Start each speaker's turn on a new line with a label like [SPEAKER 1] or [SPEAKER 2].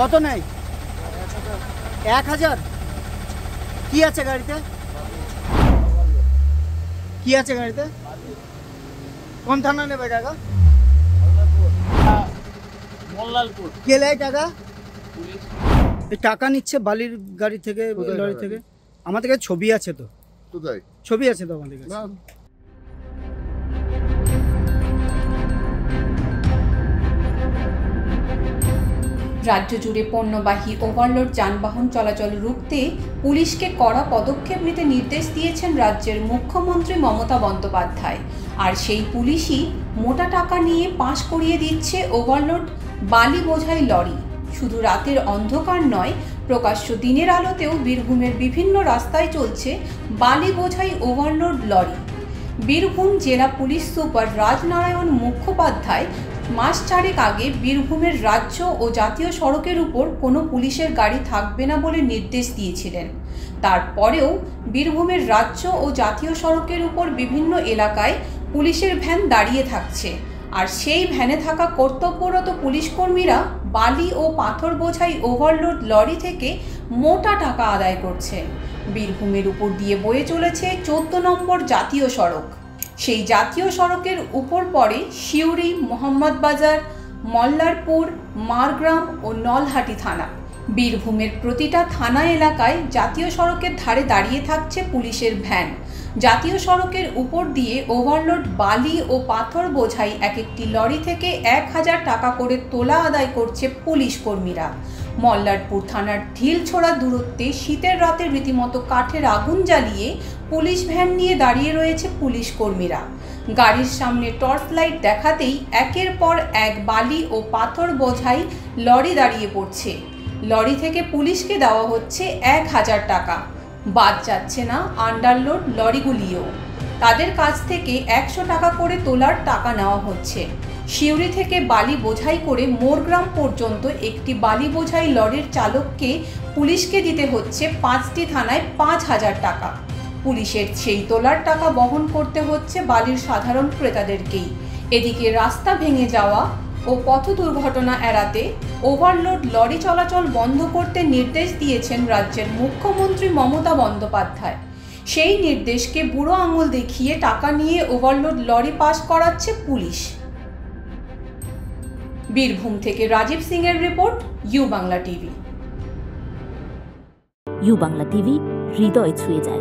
[SPEAKER 1] কত নেই? 1000। কি আছে গাড়িতে? কি আছে গাড়িতে? কোন থানা নেবে টাকা?
[SPEAKER 2] মোল্লালপুর।
[SPEAKER 1] কে নেয় টাকা?
[SPEAKER 2] পুলিশ।
[SPEAKER 1] এই টাকা নিচ্ছে বালির গাড়ি থেকে, লরি থেকে। আমাদের কাছে ছবি আছে তো।
[SPEAKER 3] কোথায়?
[SPEAKER 1] ছবি আছে তো আমাদের কাছে।
[SPEAKER 4] রাজ্য জুড়ে পণ্যবাহী ওভারলোড যানবাহন চলাচল রুখতে পুলিশকে কড়া পদক্ষেপ নিতে নির্দেশ দিয়েছেন রাজ্যের মুখ্যমন্ত্রী মমতা বন্দ্যোপাধ্যায়। আর সেই পুলিশই মোটা টাকা নিয়ে পাশ করিয়ে দিচ্ছে ওভারলোড বালি বোঝাই লরি। শুধু রাতের অন্ধকার নয়, প্রকাশ্য দিনের আলোতেও বীরভূমের বিভিন্ন রাস্তায় চলছে বালি বোঝাই ওভারলোড লরি। বীরভূম জেলা পুলিশ সুপার রাজনারায়ণ মুখোপাধ্যায় মাস 4 আগে বীরভূমের রাজ্য ও জাতীয় সড়কের উপর কোনো পুলিশের গাড়ি থাকবে না বলে নির্দেশ দিয়েছিলেন। তারপরেও বীরভূমের রাজ্য ও জাতীয় সড়কের উপর বিভিন্ন এলাকায় পুলিশের ভ্যান দাঁড়িয়ে থাকছে। আর সেই ভ্যানে থাকা কর্তব্যরত পুলিশকর্মীরা বালি ও পাথর বোঝাই ওভারলোড লরি থেকে মোটা টাকা আদায় করছে। বীরভূমের উপর দিয়ে বয়ে চলেছে 14 নম্বর জাতীয় সড়ক। সেই জাতীয় সড়কের উপর পড়ে সিউড়ি, মোহাম্মদবাজার, মল্লারপুর, মারগ্রাম ও নলহাটি থানা। বীরভূমের প্রতিটা থানা এলাকায় জাতীয় সড়কের ধারে দাঁড়িয়ে থাকছে পুলিশের ভ্যান। জাতীয় সড়কের উপর দিয়ে ওভারলোড বালি ও পাথর বোঝাই এক একটি লরি থেকে 1000 টাকা করে তোলা আদায় করছে পুলিশ কর্মীরা। মল্লারপুর থানার ঢিলছোড়া দূরত্বে শীতের রাতে রীতিমতো কাঠের আগুন জ্বালিয়ে পুলিশ ভ্যান নিয়ে দাঁড়িয়ে রয়েছে পুলিশ কর্মীরা। গাড়ির সামনে টর্চ লাইট দেখাতেই একের পর এক বালি ও পাথর বোঝাই লরি দাঁড়িয়ে পড়ছে। লরি থেকে পুলিশকে দেওয়া হচ্ছে 1000 টাকা। বাদ যাচ্ছে না আন্ডারলোড লরিগুলিও। তাদের কাছ থেকে 100 টাকা করে তোলার টাকা নেওয়া হচ্ছে। সিউড়ি থেকে বালি বোঝাই করে মোরগ্রাম পর্যন্ত একটি বালি বোঝাই লরির চালককে পুলিশকে দিতে হচ্ছে 5টি থানায় 5000 টাকা। পুলিশের সেই তোলার টাকা বহন করতে হচ্ছে বালির সাধারণ ক্রেতাদেরকেই। এদিকে রাস্তা ভেঙে যাওয়া ও পথ দুর্ঘটনা এড়াতে ওভারলোড লরি চলাচল বন্ধ করতে নির্দেশ দিয়েছেন রাজ্যের মুখ্যমন্ত্রী মমতা বন্দ্যোপাধ্যায়। সেই নির্দেশকে বুড়ো আঙুল দেখিয়ে টাকা নিয়ে ওভারলোড লরি পাস করাচ্ছে পুলিশ। বীরভূম থেকে রাজীব সিং এর report, U Bangla TV.
[SPEAKER 5] U Bangla TV হৃদয় ছুঁয়ে যায়।